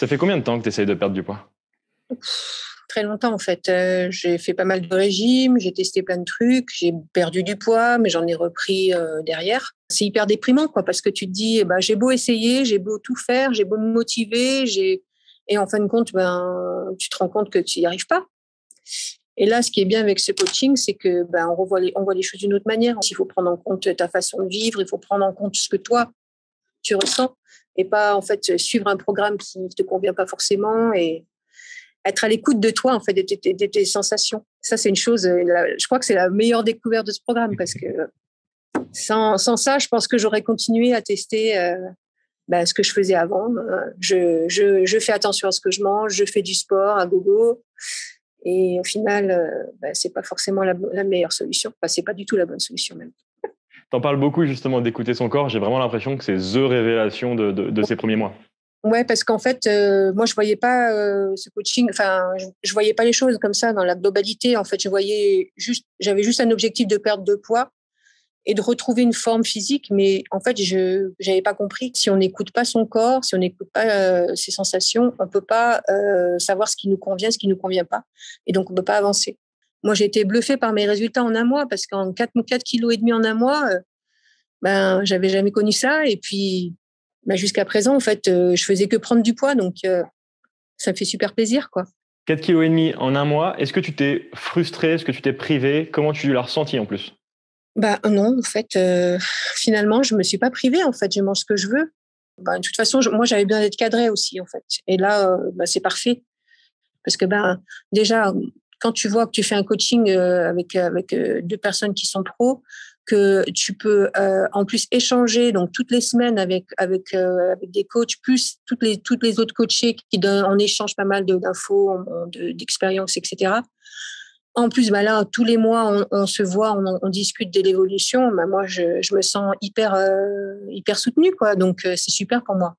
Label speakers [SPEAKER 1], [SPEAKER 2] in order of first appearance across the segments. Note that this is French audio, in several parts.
[SPEAKER 1] Ça fait combien de temps que tu essayes de perdre du poids?
[SPEAKER 2] Très longtemps en fait. J'ai fait pas mal de régimes, j'ai testé plein de trucs, j'ai perdu du poids, mais j'en ai repris derrière. C'est hyper déprimant quoi, parce que tu te dis, j'ai beau essayer, j'ai beau tout faire, j'ai beau me motiver, et en fin de compte, tu te rends compte que tu n'y arrives pas. Et là, ce qui est bien avec ce coaching, c'est que on voit les choses d'une autre manière. Il faut prendre en compte ta façon de vivre, il faut prendre en compte ce que toi tu ressens, et pas en fait suivre un programme qui ne te convient pas forcément, et être à l'écoute de toi, en fait, de tes sensations. Ça, c'est une chose, je crois que c'est la meilleure découverte de ce programme, parce que sans ça, je pense que j'aurais continué à tester ce que je faisais avant. Je fais attention à ce que je mange, je fais du sport à gogo, et au final, c'est pas forcément la meilleure solution. Enfin, c'est pas du tout la bonne solution même.
[SPEAKER 1] T'en parles beaucoup justement d'écouter son corps. J'ai vraiment l'impression que c'est the révélation de ces premiers mois.
[SPEAKER 2] Ouais, parce qu'en fait, moi, je voyais pas ce coaching. Enfin, je voyais pas les choses comme ça dans la globalité. En fait, j'avais juste un objectif de perte de poids et de retrouver une forme physique. Mais en fait, je n'avais pas compris que si on n'écoute pas son corps, si on n'écoute pas ses sensations, on peut pas savoir ce qui nous convient, ce qui nous convient pas, et donc on peut pas avancer. Moi, j'ai été bluffée par mes résultats en un mois, parce qu'en 4,5 kilos en un mois, j'avais jamais connu ça. Et puis, jusqu'à présent, en fait, je faisais que prendre du poids, donc ça me fait super plaisir, quoi.
[SPEAKER 1] 4,5 kg en un mois. Est-ce que tu t'es frustré? Est-ce que tu t'es privé? Comment tu l'as ressenti en plus?
[SPEAKER 2] Non, en fait, finalement, je me suis pas privée. En fait, je mange ce que je veux. De toute façon, moi, j'avais besoin d'être cadrée aussi, en fait. Et là, c'est parfait, parce que déjà, quand tu vois que tu fais un coaching avec deux personnes qui sont pros, que tu peux en plus échanger donc toutes les semaines avec des coachs, plus toutes les autres coachés qui donnent en échange pas mal d'infos, d'expériences, etc. En plus, là, tous les mois, on se voit, on discute de l'évolution. Moi, je me sens hyper soutenue, quoi. Donc, c'est super pour moi.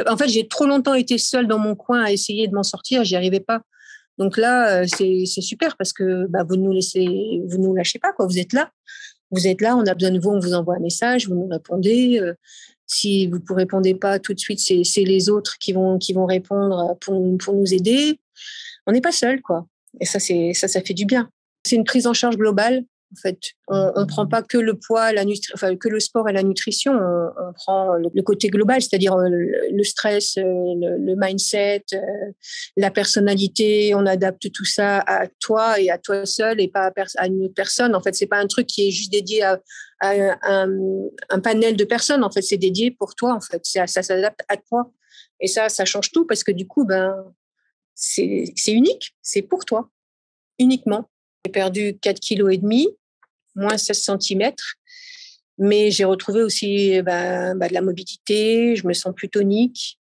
[SPEAKER 2] En fait, j'ai trop longtemps été seule dans mon coin à essayer de m'en sortir. J'y arrivais pas. Donc là, c'est super, parce que vous nous lâchez pas, quoi. Vous êtes là. On a besoin de vous, on vous envoie un message, vous nous répondez. Si vous ne répondez pas tout de suite, c'est les autres qui vont répondre pour nous aider. On n'est pas seul, quoi. Et ça fait du bien. C'est une prise en charge globale. En fait, on prend pas que le poids, que le sport et la nutrition. On prend le côté global, c'est-à-dire le stress, le mindset, la personnalité. On adapte tout ça à toi et à toi seul, et pas à une autre personne. En fait, c'est pas un truc qui est juste dédié à un panel de personnes. En fait, c'est dédié pour toi. En fait, ça s'adapte à toi. Et ça change tout, parce que du coup, c'est unique. C'est pour toi, uniquement. J'ai perdu 4,5 kg, moins 16 centimètres, mais j'ai retrouvé aussi de la mobilité, je me sens plus tonique.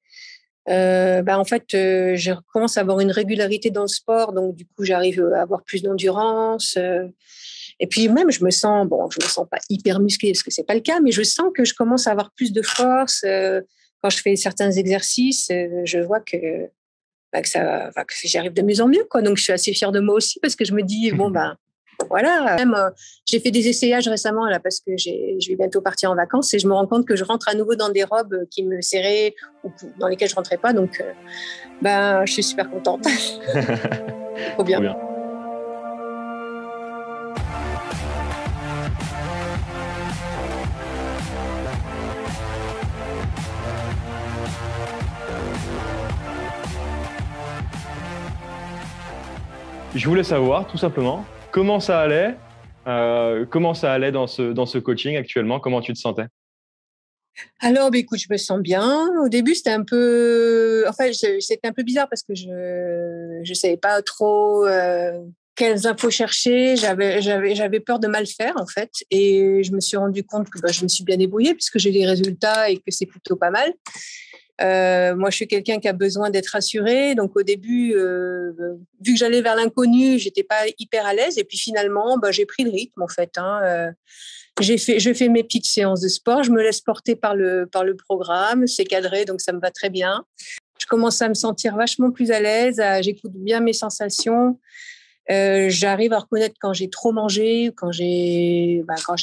[SPEAKER 2] En fait, je commence à avoir une régularité dans le sport, donc du coup, j'arrive à avoir plus d'endurance. Et puis même, je me sens pas hyper musclée, parce que c'est pas le cas, mais je sens que je commence à avoir plus de force. Quand je fais certains exercices, je vois que j'y arrive de mieux en mieux, quoi. Donc, je suis assez fière de moi aussi, parce que je me dis, voilà. Même, j'ai fait des essayages récemment, là, parce que je vais bientôt partir en vacances, et je me rends compte que je rentre à nouveau dans des robes qui me serraient, ou dans lesquelles je rentrais pas. Donc, je suis super contente. Trop bien.
[SPEAKER 1] Trop bien. Je voulais savoir, tout simplement, comment ça allait dans ce coaching actuellement, comment tu te sentais?
[SPEAKER 2] Alors, écoute, je me sens bien. Au début, c'était un peu, c'était un peu bizarre, parce que je savais pas trop quelles infos chercher. J'avais peur de mal faire, en fait, et je me suis rendu compte que je me suis bien débrouillée, puisque j'ai des résultats et que c'est plutôt pas mal. Moi, je suis quelqu'un qui a besoin d'être rassuré. Donc, au début, vu que j'allais vers l'inconnu, j'étais pas hyper à l'aise. Et puis, finalement, j'ai pris le rythme, en fait. Je fais mes petites séances de sport. Je me laisse porter par le programme. C'est cadré, donc ça me va très bien. Je commence à me sentir vachement plus à l'aise. J'écoute bien mes sensations. J'arrive à reconnaître quand j'ai trop mangé, quand je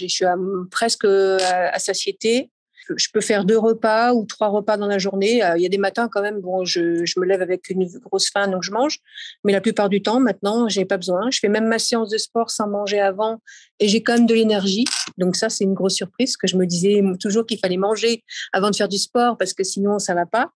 [SPEAKER 2] suis presque à satiété. je peux faire 2 repas ou 3 repas dans la journée. Il y a des matins quand même, bon, je me lève avec une grosse faim, donc je mange. Mais la plupart du temps, maintenant, j'ai pas besoin. Je fais même ma séance de sport sans manger avant et j'ai quand même de l'énergie. Donc ça, c'est une grosse surprise, que je me disais toujours qu'il fallait manger avant de faire du sport parce que sinon, ça va pas.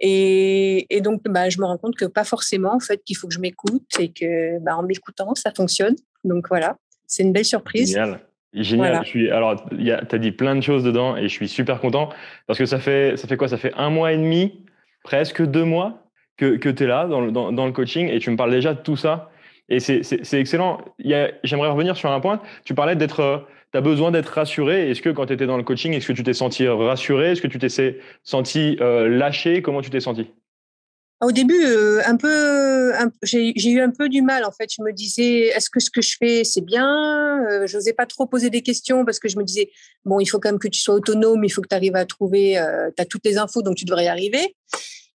[SPEAKER 2] Et donc, je me rends compte que pas forcément, en fait, qu'il faut que je m'écoute et que, en m'écoutant, ça fonctionne. Donc voilà, c'est une belle surprise.
[SPEAKER 1] Génial. Génial.
[SPEAKER 2] Voilà.
[SPEAKER 1] Alors, tu as dit plein de choses dedans et je suis super content parce que ça fait quoi? Ça fait 1 mois et demi, presque 2 mois que tu es là dans le coaching et tu me parles déjà de tout ça. Et c'est excellent. J'aimerais revenir sur un point. Tu parlais tu as besoin d'être rassuré. Est-ce que quand tu étais dans le coaching, est-ce que tu t'es senti rassuré? Est-ce que tu t'es senti lâché? Comment tu t'es senti?
[SPEAKER 2] Au début, j'ai eu un peu du mal, en fait. Je me disais, est-ce que ce que je fais, c'est bien? Je n'osais pas trop poser des questions parce que je me disais, bon, il faut quand même que tu sois autonome, il faut que tu arrives à trouver, tu as toutes les infos, donc tu devrais y arriver.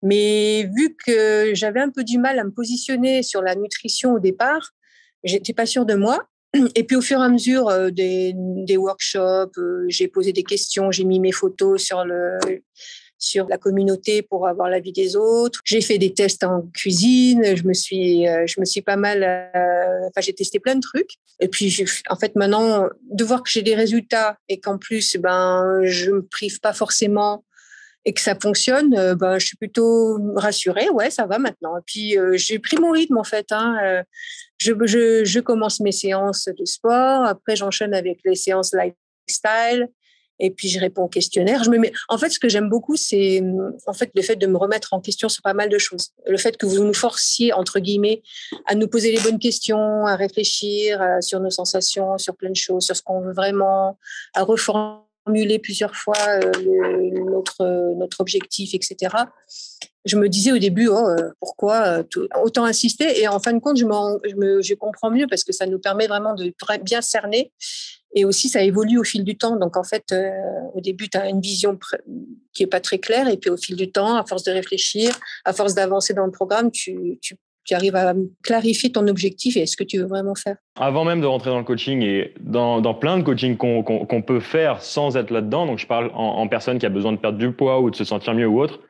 [SPEAKER 2] Mais vu que j'avais un peu du mal à me positionner sur la nutrition au départ, j'étais pas sûre de moi. Et puis au fur et à mesure des workshops, j'ai posé des questions, j'ai mis mes photos sur la communauté pour avoir l'avis des autres. J'ai fait des tests en cuisine, je me suis pas mal, j'ai testé plein de trucs. Et puis, en fait, maintenant, de voir que j'ai des résultats et qu'en plus, je me prive pas forcément et que ça fonctionne, je suis plutôt rassurée. Ouais, ça va maintenant. Et puis, j'ai pris mon rythme, en fait. Je commence mes séances de sport. Après, j'enchaîne avec les séances lifestyle. Et puis, je réponds au questionnaire. En fait, ce que j'aime beaucoup, c'est en fait, le fait de me remettre en question sur pas mal de choses. Le fait que vous nous forciez, entre guillemets, à nous poser les bonnes questions, à réfléchir sur nos sensations, sur plein de choses, sur ce qu'on veut vraiment, à reformuler plusieurs fois notre objectif, etc. Je me disais au début, pourquoi autant insister? Et en fin de compte, je comprends mieux parce que ça nous permet vraiment de bien cerner. Et aussi, ça évolue au fil du temps. Donc, en fait, au début, tu as une vision qui est pas très claire. Et puis, au fil du temps, à force de réfléchir, à force d'avancer dans le programme, tu arrives à clarifier ton objectif et ce que tu veux vraiment faire.
[SPEAKER 1] Avant même de rentrer dans le coaching et dans plein de coaching qu'on peut faire sans être là-dedans, donc je parle en personne qui a besoin de perdre du poids ou de se sentir mieux ou autre,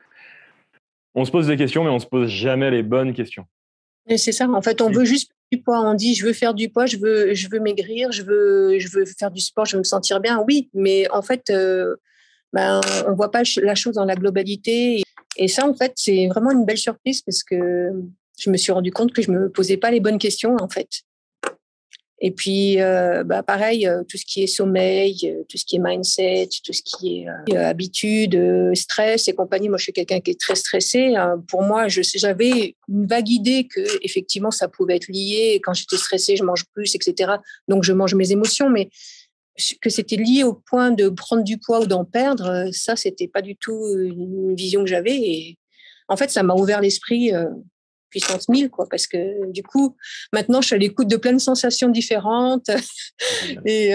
[SPEAKER 1] on se pose des questions, mais on ne se pose jamais les bonnes questions.
[SPEAKER 2] Et c'est ça. En fait, on veut juste du poids. On dit, je veux faire du poids, je veux maigrir, je veux faire du sport, je veux me sentir bien. Oui, mais en fait, on voit pas la chose dans la globalité. Et ça, en fait, c'est vraiment une belle surprise parce que je me suis rendu compte que je me posais pas les bonnes questions, en fait. Et puis, pareil, tout ce qui est sommeil, tout ce qui est mindset, tout ce qui est habitude, stress et compagnie. Moi, je suis quelqu'un qui est très stressé. Pour moi, j'avais une vague idée que effectivement, ça pouvait être lié. Quand j'étais stressée, je mange plus, etc. Donc, je mange mes émotions. Mais que c'était lié au point de prendre du poids ou d'en perdre, ça, c'était pas du tout une vision que j'avais. Et en fait, ça m'a ouvert l'esprit. Puissance 1000, quoi, parce que du coup, maintenant, je suis à l'écoute de plein de sensations différentes et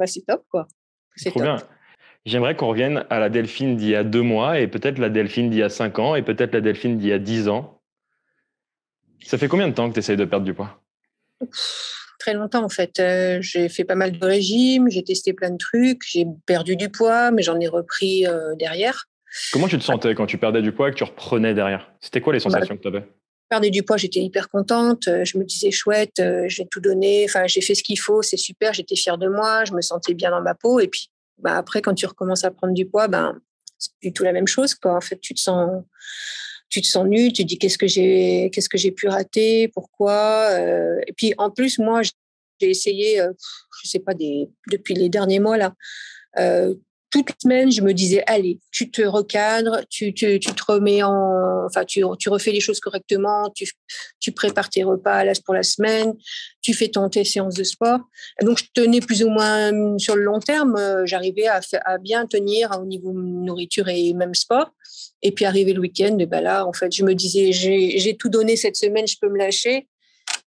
[SPEAKER 2] c'est top, quoi. C'est
[SPEAKER 1] Trop
[SPEAKER 2] top.
[SPEAKER 1] bien. J'aimerais qu'on revienne à la Delphine d'il y a 2 mois et peut-être la Delphine d'il y a 5 ans et peut-être la Delphine d'il y a 10 ans. Ça fait combien de temps que tu essayes de perdre du poids?
[SPEAKER 2] Très longtemps, en fait. J'ai fait pas mal de régimes, j'ai testé plein de trucs, j'ai perdu du poids, mais j'en ai repris derrière.
[SPEAKER 1] Comment tu te sentais quand tu perdais du poids et que tu reprenais derrière? C'était quoi les sensations que tu avais?
[SPEAKER 2] Perdre du poids, j'étais hyper contente. Je me disais chouette, j'ai tout donné. Enfin, j'ai fait ce qu'il faut, c'est super. J'étais fière de moi, je me sentais bien dans ma peau. Et puis, après, quand tu recommences à prendre du poids, c'est plus du tout la même chose, quoi. En fait, tu te sens nul. Tu te dis qu'est-ce que j'ai pu rater, pourquoi. Et puis, en plus, moi, j'ai essayé, je sais pas, depuis les derniers mois là. Toute la semaine, je me disais, allez, tu te recadres, tu te remets tu refais les choses correctement, tu prépares tes repas pour la semaine, tu fais tes séances de sport. Et donc, je tenais plus ou moins sur le long terme, j'arrivais à bien tenir au niveau nourriture et même sport. Et puis, arrivé le week-end, là, en fait, je me disais, j'ai tout donné cette semaine, je peux me lâcher.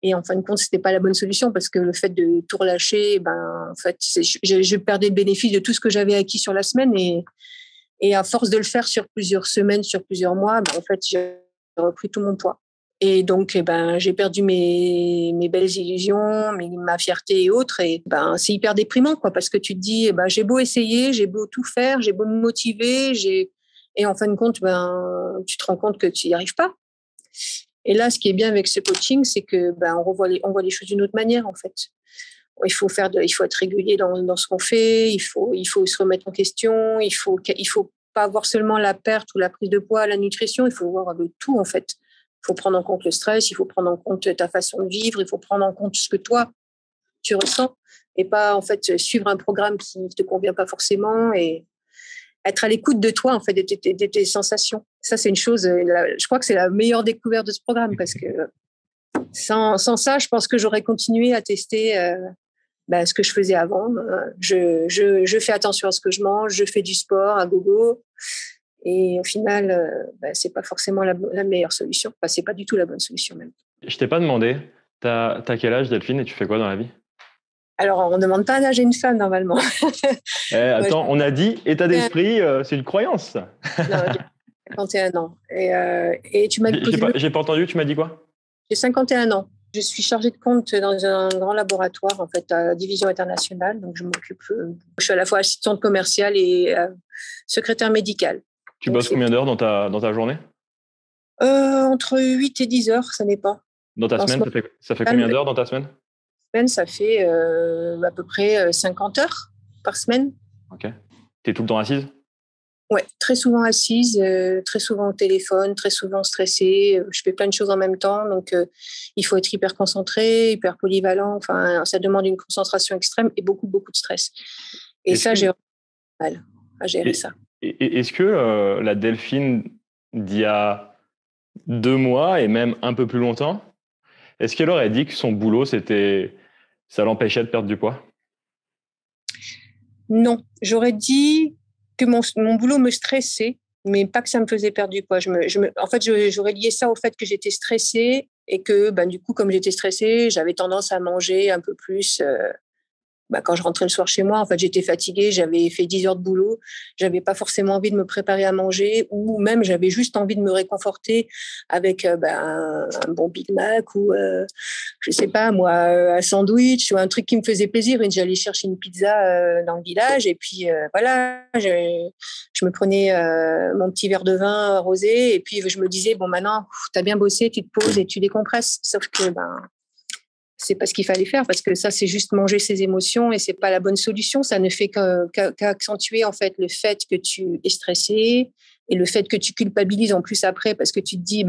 [SPEAKER 2] Et en fin de compte, c'était pas la bonne solution parce que le fait de tout relâcher, en fait, je perdais le bénéfice de tout ce que j'avais acquis sur la semaine et à force de le faire sur plusieurs semaines, sur plusieurs mois, en fait, j'ai repris tout mon poids. Et donc, j'ai perdu mes belles illusions, ma fierté et autres. Et c'est hyper déprimant, quoi, parce que tu te dis, j'ai beau essayer, j'ai beau tout faire, j'ai beau me motiver, et en fin de compte, tu te rends compte que tu n'y arrives pas. Et là, ce qui est bien avec ce coaching, c'est que on voit les choses d'une autre manière, en fait. Il faut être régulier dans ce qu'on fait. Il faut se remettre en question. Il faut pas voir seulement la perte ou la prise de poids, la nutrition. Il faut voir le tout, en fait. Il faut prendre en compte le stress. Il faut prendre en compte ta façon de vivre. Il faut prendre en compte ce que toi tu ressens et pas en fait suivre un programme qui ne te convient pas forcément et être à l'écoute de toi, en fait, de tes sensations. Ça, c'est une chose. Je crois que c'est la meilleure découverte de ce programme parce que sans ça, je pense que j'aurais continué à tester. Ce que je faisais avant. Je fais attention à ce que je mange, je fais du sport à gogo. Et au final, c'est pas forcément la meilleure solution. Enfin, c'est pas du tout la bonne solution même.
[SPEAKER 1] Je t'ai pas demandé, t'as quel âge, Delphine, et tu fais quoi dans la vie?
[SPEAKER 2] Alors, on ne demande pas un âge à une femme, normalement.
[SPEAKER 1] Attends, on a dit état d'esprit, c'est une croyance.
[SPEAKER 2] Non, j'ai 51 ans. Et tu m'as posé
[SPEAKER 1] j'ai pas entendu, tu m'as dit quoi?
[SPEAKER 2] J'ai 51 ans. Je suis chargée de compte dans un grand laboratoire, en fait, à la division internationale. Donc, je m'occupe. Je suis à la fois assistante commerciale et secrétaire médicale.
[SPEAKER 1] Tu bosses combien d'heures dans ta journée?
[SPEAKER 2] Entre 8 et 10 heures, ça dépend.
[SPEAKER 1] Dans ta semaine, ça fait combien d'heures dans ta semaine?
[SPEAKER 2] Ça fait à peu près 50 heures par semaine.
[SPEAKER 1] Ok. Tu es tout le temps assise?
[SPEAKER 2] Ouais, très souvent assise, très souvent au téléphone, très souvent stressée. Je fais plein de choses en même temps, donc il faut être hyper concentré, hyper polyvalent. Enfin, ça demande une concentration extrême et beaucoup, beaucoup de stress. Et ça, j'ai mal à gérer ça.
[SPEAKER 1] Est-ce que la Delphine d'il y a 2 mois et même un peu plus longtemps, est-ce qu'elle aurait dit que son boulot, ça l'empêchait de perdre du poids?
[SPEAKER 2] Non, j'aurais dit que mon boulot me stressait, mais pas que ça me faisait perdre du poids. En fait, j'aurais lié ça au fait que j'étais stressée et que du coup, comme j'étais stressée, j'avais tendance à manger un peu plus. Quand je rentrais le soir chez moi, en fait, j'étais fatiguée, j'avais fait 10 heures de boulot, j'avais pas forcément envie de me préparer à manger ou même j'avais juste envie de me réconforter avec un bon Big Mac ou je sais pas moi, un sandwich ou un truc qui me faisait plaisir et j'allais chercher une pizza dans le village et puis voilà, je me prenais mon petit verre de vin rosé et puis je me disais bon maintenant, t'as bien bossé, tu te poses et tu décompresses. Sauf que c'est pas ce qu'il fallait faire parce que ça c'est juste manger ses émotions et c'est pas la bonne solution. Ça ne fait qu'accentuer en fait le fait que tu es stressé et le fait que tu culpabilises en plus après parce que tu te dis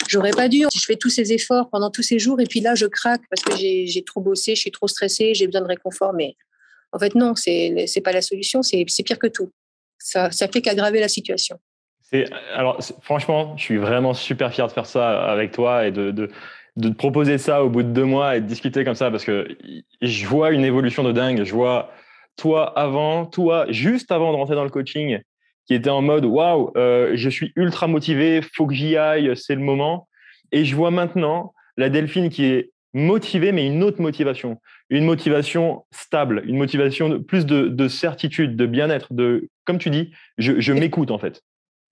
[SPEAKER 2] j'aurais pas dû. Je fais tous ces efforts pendant tous ces jours et puis là je craque parce que j'ai trop bossé, je suis trop stressée, j'ai besoin de réconfort. Mais en fait non, c'est pas la solution. C'est pire que tout. Ça fait qu'aggraver la situation.
[SPEAKER 1] Franchement, je suis vraiment super fier de faire ça avec toi et de te proposer ça au bout de 2 mois et de discuter comme ça parce que je vois une évolution de dingue. Je vois toi juste avant de rentrer dans le coaching, qui était en mode waouh, je suis ultra motivé, faut que j'y aille, c'est le moment. Et je vois maintenant la Delphine qui est motivée, mais une autre motivation, une motivation stable, une motivation plus de certitude, de bien-être, comme tu dis, je m'écoute en fait.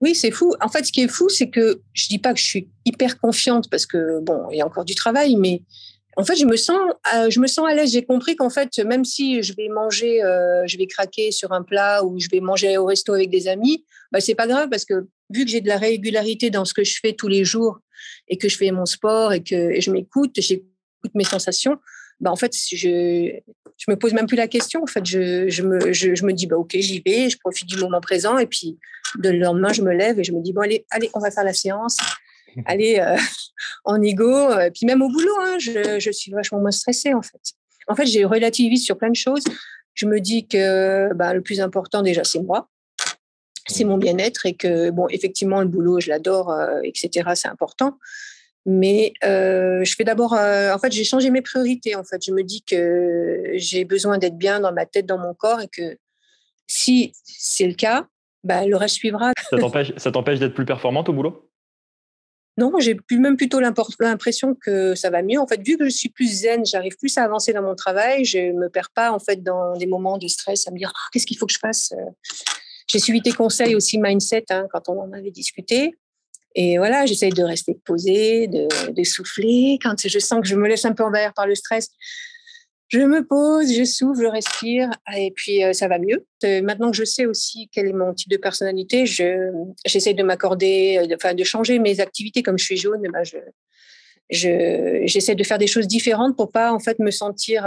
[SPEAKER 2] Oui, c'est fou. En fait, ce qui est fou, c'est que je dis pas que je suis hyper confiante parce que bon, il y a encore du travail, mais en fait, je me sens à l'aise. J'ai compris qu'en fait, même si je vais manger, je vais craquer sur un plat ou je vais manger au resto avec des amis, c'est pas grave parce que vu que j'ai de la régularité dans ce que je fais tous les jours et que je fais mon sport et je m'écoute, j'écoute mes sensations, en fait, je me pose même plus la question. En fait, je me dis ok, j'y vais, je profite du moment présent et puis le lendemain, je me lève et je me dis bon allez, on va faire la séance. Allez, en ego. Puis même au boulot, je suis vachement moins stressée en fait. En fait, j'ai relativise sur plein de choses. Je me dis que le plus important déjà, c'est moi. C'est mon bien-être et que bon, effectivement, le boulot, je l'adore, etc. C'est important. Mais je fais d'abord, en fait, j'ai changé mes priorités. En fait, je me dis que j'ai besoin d'être bien dans ma tête, dans mon corps, et que si c'est le cas, le reste suivra.
[SPEAKER 1] Ça t'empêche d'être plus performante au boulot?
[SPEAKER 2] Non, j'ai même plutôt l'impression que ça va mieux. En fait, vu que je suis plus zen, j'arrive plus à avancer dans mon travail. Je me perds pas en fait dans des moments de stress à me dire qu'est-ce qu'il faut que je fasse. J'ai suivi tes conseils aussi mindset quand on en avait discuté. Et voilà, j'essaye de rester posée, de souffler. Quand je sens que je me laisse un peu envahir par le stress, je me pose, je souffle, je respire, et puis ça va mieux. Maintenant que je sais aussi quel est mon type de personnalité, j'essaie de m'accorder, de changer mes activités. Comme je suis jaune, j'essaie de faire des choses différentes pour pas en fait me sentir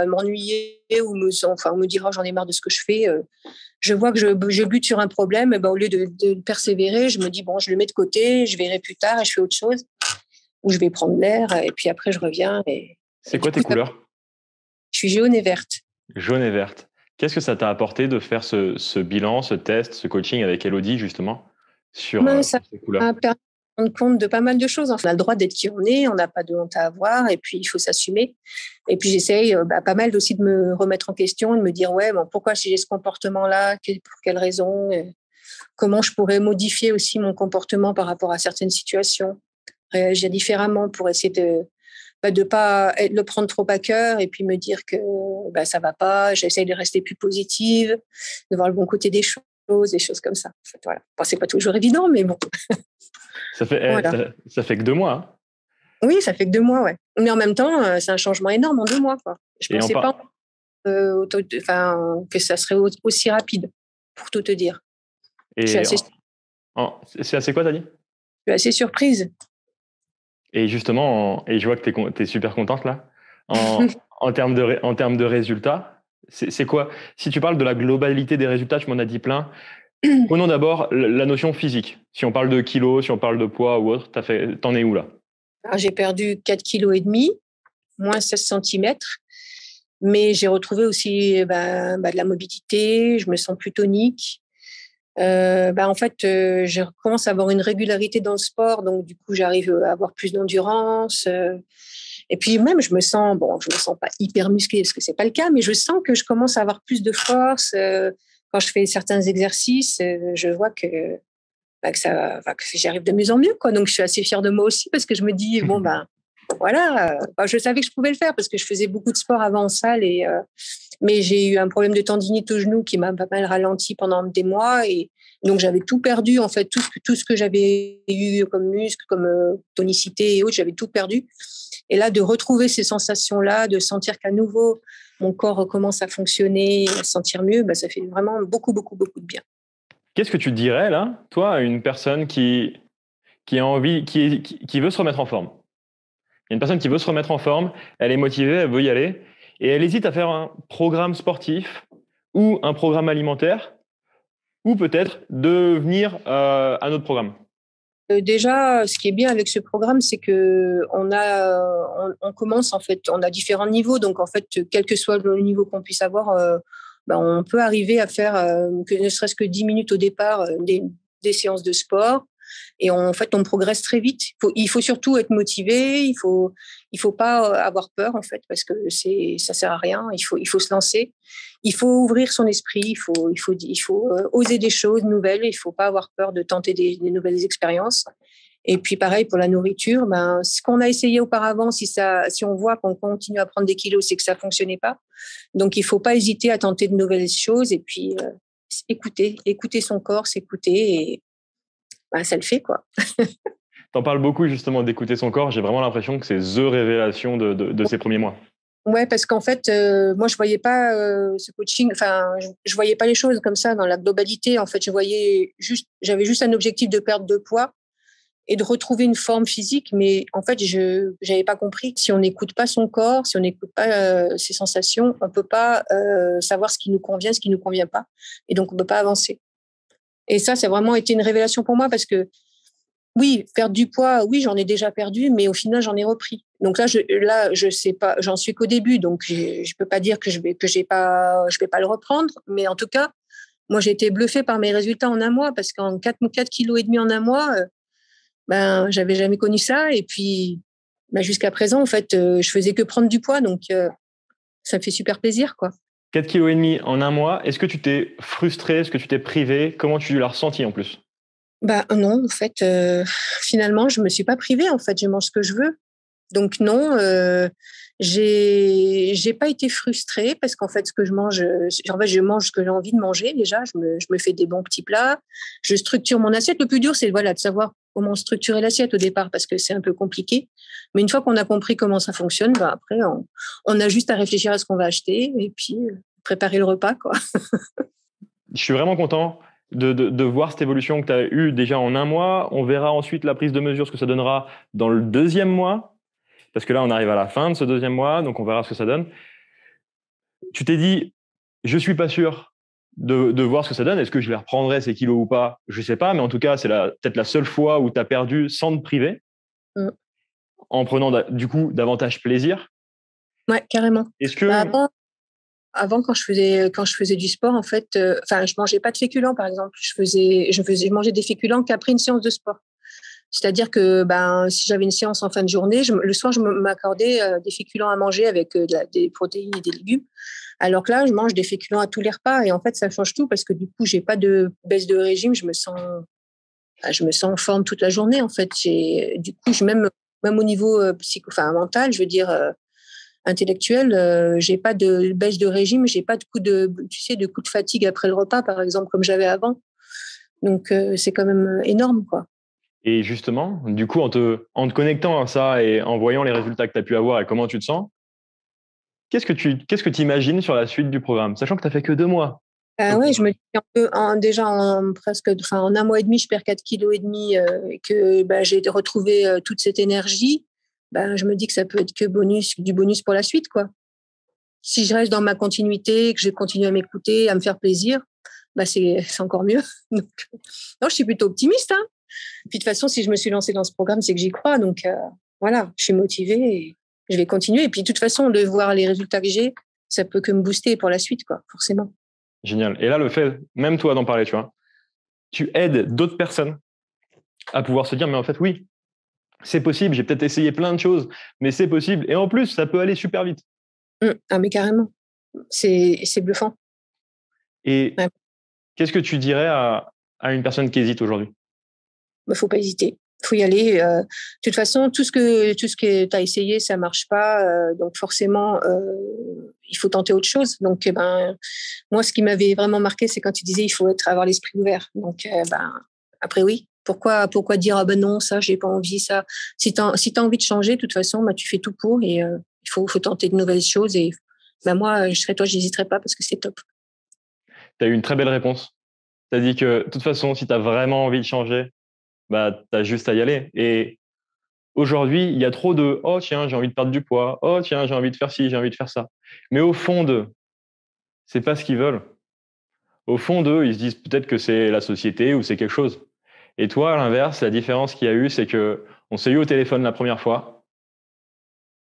[SPEAKER 2] m'ennuyer ou me dire oh, j'en ai marre de ce que je fais. Je vois que je bute sur un problème, et au lieu de persévérer, je me dis bon, je le mets de côté, je verrai plus tard et je fais autre chose, ou je vais prendre l'air et puis après je reviens.
[SPEAKER 1] C'est quoi tes couleurs?
[SPEAKER 2] Je suis jaune et verte.
[SPEAKER 1] Jaune et verte. Qu'est-ce que ça t'a apporté de faire ce bilan, ce test, ce coaching avec Elodie, justement, sur
[SPEAKER 2] Ça
[SPEAKER 1] ces couleurs?
[SPEAKER 2] a permis de rendre compte de pas mal de choses. Enfin, on a le droit d'être qui on est, on n'a pas de honte à avoir, et puis il faut s'assumer. Et puis j'essaye pas mal aussi de me remettre en question, de me dire ouais, bon, pourquoi si j'ai ce comportement-là, pour quelle raison, comment je pourrais modifier aussi mon comportement par rapport à certaines situations, réagir différemment pour essayer de pas le prendre trop à cœur et puis me dire que ça va pas. J'essaye de rester plus positive, de voir le bon côté des choses comme ça. En fait, voilà. Bon, c'est pas toujours évident, mais bon.
[SPEAKER 1] Ça fait,
[SPEAKER 2] Voilà.
[SPEAKER 1] ça fait que 2 mois. Hein.
[SPEAKER 2] Oui, ça fait que 2 mois, ouais. Mais en même temps, c'est un changement énorme en 2 mois, quoi. Je
[SPEAKER 1] Et
[SPEAKER 2] pensais pas que ça serait aussi rapide, pour tout te dire. Je suis
[SPEAKER 1] et
[SPEAKER 2] assez,
[SPEAKER 1] c'est assez quoi, t'as dit?
[SPEAKER 2] je suis assez surprise.
[SPEAKER 1] Et justement, et je vois que tu es super contente là. En termes de résultats, c'est quoi? Si tu parles de la globalité des résultats, tu m'en as dit plein. Prenons d'abord la notion physique. Si on parle de kilos, si on parle de poids ou autre, t'en es où là?
[SPEAKER 2] Alors, j'ai perdu 4,5 kg, moins 16 centimètres. Mais j'ai retrouvé aussi de la mobilité, je me sens plus tonique. En fait, je commence à avoir une régularité dans le sport, donc du coup, j'arrive à avoir plus d'endurance. Et puis même, je me sens pas hyper musclée parce que c'est pas le cas, mais je sens que je commence à avoir plus de force. Quand je fais certains exercices, je vois que j'y arrive de mieux en mieux, quoi. Donc, je suis assez fière de moi aussi parce que je me dis, bon, voilà, je savais que je pouvais le faire parce que je faisais beaucoup de sport avant en salle mais j'ai eu un problème de tendinite au genou qui m'a pas mal ralenti pendant des mois et donc j'avais tout perdu en fait, tout ce que j'avais eu comme muscle, comme tonicité et autres, j'avais tout perdu. Et là, de retrouver ces sensations-là, de sentir qu'à nouveau mon corps recommence à fonctionner, à se sentir mieux, ça fait vraiment beaucoup, beaucoup, beaucoup de bien.
[SPEAKER 1] Qu'est-ce que tu dirais là, toi, à une personne qui a envie, qui veut se remettre en forme? Il y a une personne qui veut se remettre en forme, elle est motivée, elle veut y aller, et elle hésite à faire un programme sportif ou un programme alimentaire, ou peut-être de venir à notre programme.
[SPEAKER 2] Déjà, ce qui est bien avec ce programme, c'est que on commence en fait, on a différents niveaux, donc en fait, quel que soit le niveau qu'on puisse avoir, on peut arriver à faire que ne serait-ce que 10 minutes au départ des séances de sport. Et en fait, on progresse très vite. Il faut surtout être motivé. Il faut pas avoir peur en fait, parce que ça sert à rien. Il faut se lancer. Il faut ouvrir son esprit. Il faut oser des choses nouvelles. Il faut pas avoir peur de tenter des nouvelles expériences. Et puis pareil pour la nourriture. Ce qu'on a essayé auparavant, si on voit qu'on continue à prendre des kilos, c'est que ça fonctionnait pas. Donc il faut pas hésiter à tenter de nouvelles choses. Et puis écouter son corps, s'écouter et ça le fait, quoi.
[SPEAKER 1] T'en parles beaucoup justement d'écouter son corps. J'ai vraiment l'impression que c'est the révélation de ces premiers mois.
[SPEAKER 2] Ouais, parce qu'en fait, moi, je voyais pas ce coaching. Enfin, je voyais pas les choses comme ça dans la globalité. En fait, j'avais juste un objectif de perte de poids et de retrouver une forme physique. Mais en fait, je n'avais pas compris que si on n'écoute pas son corps, si on n'écoute pas ses sensations, on peut pas savoir ce qui nous convient, ce qui nous convient pas, et donc on peut pas avancer. Et ça a vraiment été une révélation pour moi parce que oui, perdre du poids, oui, j'en ai déjà perdu, mais au final, j'en ai repris. Donc là, je sais pas, j'en suis qu'au début, donc je peux pas dire que je vais pas le reprendre, mais en tout cas, moi, j'ai été bluffée par mes résultats en un mois parce qu'en 4,5 kilos en un mois, j'avais jamais connu ça. Et puis, jusqu'à présent, en fait, je faisais que prendre du poids, donc ça me fait super plaisir, quoi.
[SPEAKER 1] 4,5 kg en un mois. Est-ce que tu t'es frustré? Est-ce que tu t'es privé? Comment tu l'as ressenti en plus?
[SPEAKER 2] Non, en fait, finalement, je me suis pas privée. En fait, je mange ce que je veux. Donc non, j'ai pas été frustrée parce qu'en fait, ce que je mange, je mange ce que j'ai envie de manger déjà. Je me fais des bons petits plats. Je structure mon assiette. Le plus dur, c'est de savoir comment structurer l'assiette au départ, parce que c'est un peu compliqué. Mais une fois qu'on a compris comment ça fonctionne, après, on a juste à réfléchir à ce qu'on va acheter et puis préparer le repas, quoi.
[SPEAKER 1] Je suis vraiment content de voir cette évolution que tu as eue déjà en un mois. On verra ensuite la prise de mesure, ce que ça donnera dans le deuxième mois, parce que là, on arrive à la fin de ce deuxième mois, donc on verra ce que ça donne. Tu t'es dit, je suis pas sûr de voir ce que ça donne. Est-ce que je les reprendrai, ces kilos ou pas? Je sais pas, mais en tout cas, c'est peut-être la seule fois où tu as perdu sans te priver, en prenant du coup davantage plaisir.
[SPEAKER 2] Ouais, carrément.
[SPEAKER 1] Est-ce que...
[SPEAKER 2] Avant, quand je faisais du sport, en fait, je mangeais pas de féculents, par exemple. Je mangeais des féculents qu'après une séance de sport. C'est-à-dire que si j'avais une séance en fin de journée, le soir, je m'accordais des féculents à manger avec des protéines et des légumes. Alors que là, je mange des féculents à tous les repas et en fait, ça change tout parce que du coup, j'ai pas de baisse de régime. Je me sens en forme toute la journée. En fait, du coup, même au niveau mental, je veux dire intellectuel, j'ai pas de baisse de régime, j'ai pas de coup de fatigue après le repas, par exemple, comme j'avais avant. Donc, c'est quand même énorme, quoi.
[SPEAKER 1] Et justement, du coup, en te connectant à ça et en voyant les résultats que tu as pu avoir et comment tu te sens, qu'est-ce que tu imagines sur la suite du programme, sachant que tu n'as fait que 2 mois?
[SPEAKER 2] Oui, je me dis déjà en un mois et demi, je perds 4,5 kilos et que j'ai retrouvé toute cette énergie. Je me dis que ça peut être que du bonus pour la suite, quoi. Si je reste dans ma continuité, que je continue à m'écouter, à me faire plaisir, c'est encore mieux. Donc, non, je suis plutôt optimiste, hein. Puis de toute façon, si je me suis lancée dans ce programme, c'est que j'y crois. Donc voilà, je suis motivée et je vais continuer. Et puis de toute façon, de voir les résultats que j'ai, ça peut que me booster pour la suite, quoi, forcément.
[SPEAKER 1] Génial. Et là, le fait, même toi d'en parler, tu vois, tu aides d'autres personnes à pouvoir se dire, mais en fait, oui, c'est possible, j'ai peut-être essayé plein de choses, mais c'est possible. Et en plus, ça peut aller super vite.
[SPEAKER 2] Ah, mais carrément. C'est bluffant.
[SPEAKER 1] Et
[SPEAKER 2] Ouais.
[SPEAKER 1] qu'est-ce que tu dirais à une personne qui hésite aujourd'hui?
[SPEAKER 2] Faut pas hésiter. Faut y aller. De toute façon, tout ce que tu as essayé, ça marche pas. Donc forcément, il faut tenter autre chose. Donc, moi, ce qui m'avait vraiment marqué, c'est quand tu disais il faut avoir l'esprit ouvert. Donc, après, oui. Pourquoi dire ah ben non, ça, j'ai pas envie, ça. Si t'as envie de changer, de toute façon, tu fais tout pour et il faut tenter de nouvelles choses. Et moi, je serais toi, j'hésiterais pas parce que c'est top.
[SPEAKER 1] Tu as eu une très belle réponse. Tu as dit que de toute façon, si tu as vraiment envie de changer, tu as juste à y aller. Et aujourd'hui, il y a trop de oh tiens, j'ai envie de perdre du poids, oh tiens, j'ai envie de faire ci, j'ai envie de faire ça. Mais au fond d'eux, c'est pas ce qu'ils veulent. Au fond d'eux, ils se disent peut-être que c'est la société ou c'est quelque chose. Et toi, à l'inverse, la différence qu'il y a eu, c'est que on s'est eu au téléphone la première fois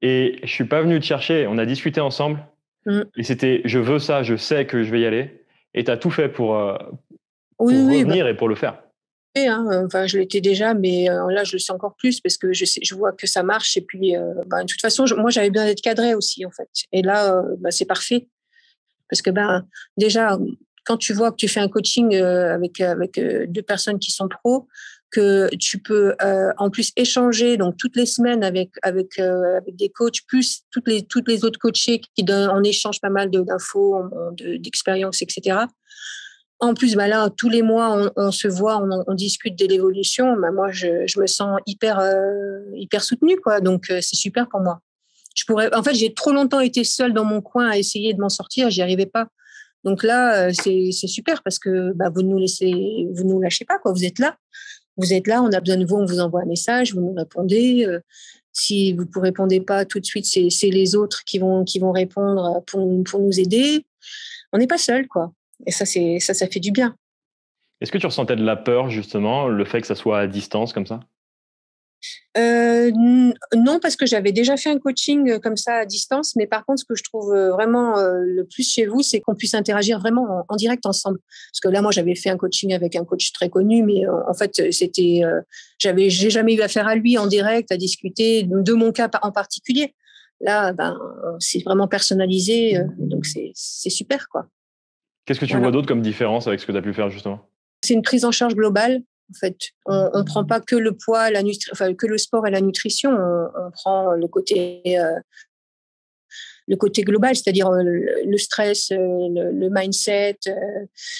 [SPEAKER 1] et je suis pas venu te chercher. On a discuté ensemble et c'était je veux ça, je sais que je vais y aller. Et tu as tout fait pour
[SPEAKER 2] Oui,
[SPEAKER 1] revenir et pour le faire.
[SPEAKER 2] Enfin, je l'étais déjà, mais là, je le sais encore plus parce que je vois que ça marche. Et puis, de toute façon, moi, j'avais besoin d'être cadrée aussi, en fait. Et là, c'est parfait parce que déjà, quand tu vois que tu fais un coaching avec deux personnes qui sont pros, que tu peux en plus échanger donc toutes les semaines avec des coachs plus toutes les autres coachés qui donnent en échange pas mal d'infos, d'expériences, etc. En plus, là, tous les mois, on se voit, on discute de l'évolution. Moi, je me sens hyper soutenue, quoi. Donc, c'est super pour moi. En fait, j'ai trop longtemps été seule dans mon coin à essayer de m'en sortir. J'y arrivais pas. Donc là, c'est super parce que vous nous lâchez pas, quoi. Vous êtes là. On a besoin de vous. On vous envoie un message. Vous nous répondez. Si vous ne répondez pas tout de suite, c'est les autres qui vont répondre pour nous aider. On n'est pas seul, quoi. Et ça fait du bien.
[SPEAKER 1] Est-ce que tu ressentais de la peur, justement, le fait que ça soit à distance comme ça?
[SPEAKER 2] Non, parce que j'avais déjà fait un coaching comme ça à distance. Mais par contre, ce que je trouve vraiment le plus chez vous, c'est qu'on puisse interagir vraiment en direct ensemble. Parce que là, moi, j'avais fait un coaching avec un coach très connu, mais en fait, j'ai jamais eu affaire à lui en direct, à discuter de mon cas en particulier. Là, c'est vraiment personnalisé, donc c'est super, quoi.
[SPEAKER 1] Qu'est-ce que tu vois d'autre comme différence avec ce que tu as pu faire, justement?
[SPEAKER 2] C'est une prise en charge globale. En fait, on ne prend pas que le poids, que le sport et la nutrition. On prend le côté le côté global, c'est-à-dire le stress, le mindset,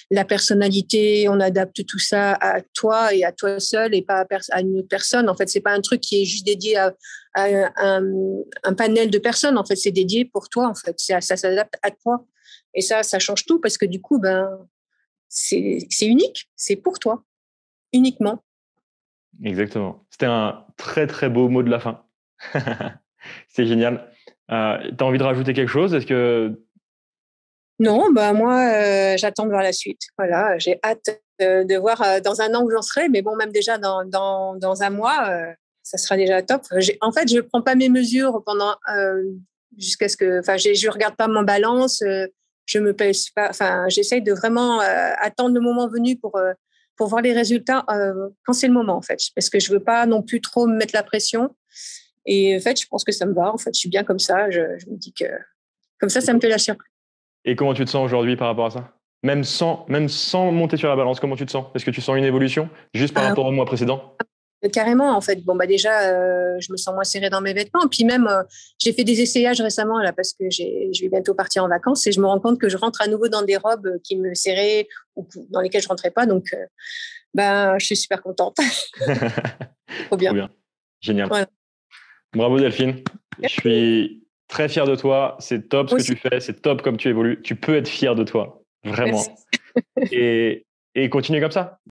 [SPEAKER 2] la personnalité. On adapte tout ça à toi et à toi seul et pas à une autre personne. En fait, c'est pas un truc qui est juste dédié à un panel de personnes. En fait, c'est dédié pour toi. En fait, ça s'adapte à toi. Et ça change tout parce que du coup, c'est unique. C'est pour toi, uniquement.
[SPEAKER 1] Exactement. C'était un très, très beau mot de la fin. C'est génial. T'as envie de rajouter quelque chose? Est-ce que...
[SPEAKER 2] Non, moi, j'attends de voir la suite. Voilà, j'ai hâte de voir dans un an où j'en serai, mais bon, même déjà dans un mois, ça sera déjà top. En fait, je prends pas mes mesures pendant jusqu'à ce que, enfin, je regarde pas mon balance, je me pèse pas. Enfin, j'essaye de vraiment attendre le moment venu pour voir les résultats quand c'est le moment, en fait, parce que je veux pas non plus trop me mettre la pression. Et en fait, je pense que ça me va. En fait, je suis bien comme ça. Je me dis que comme ça me fait la surprise.
[SPEAKER 1] Et comment tu te sens aujourd'hui par rapport à ça? Même sans monter sur la balance, comment tu te sens? Est-ce que tu sens une évolution juste par rapport au mois précédent?
[SPEAKER 2] Carrément, en fait. Bon, déjà, je me sens moins serrée dans mes vêtements. Puis même, j'ai fait des essayages récemment, là, parce que je vais bientôt partir en vacances et je me rends compte que je rentre à nouveau dans des robes qui me serraient ou dans lesquelles je rentrais pas. Donc, je suis super contente. Trop bien.
[SPEAKER 1] Trop bien. Génial.
[SPEAKER 2] Voilà.
[SPEAKER 1] Bravo, Delphine. Je suis très fier de toi. C'est top ce que
[SPEAKER 2] Aussi.
[SPEAKER 1] tu fais. C'est top comme tu évolues. Tu peux être fier de toi. Vraiment.
[SPEAKER 2] Merci.
[SPEAKER 1] Et continue comme ça.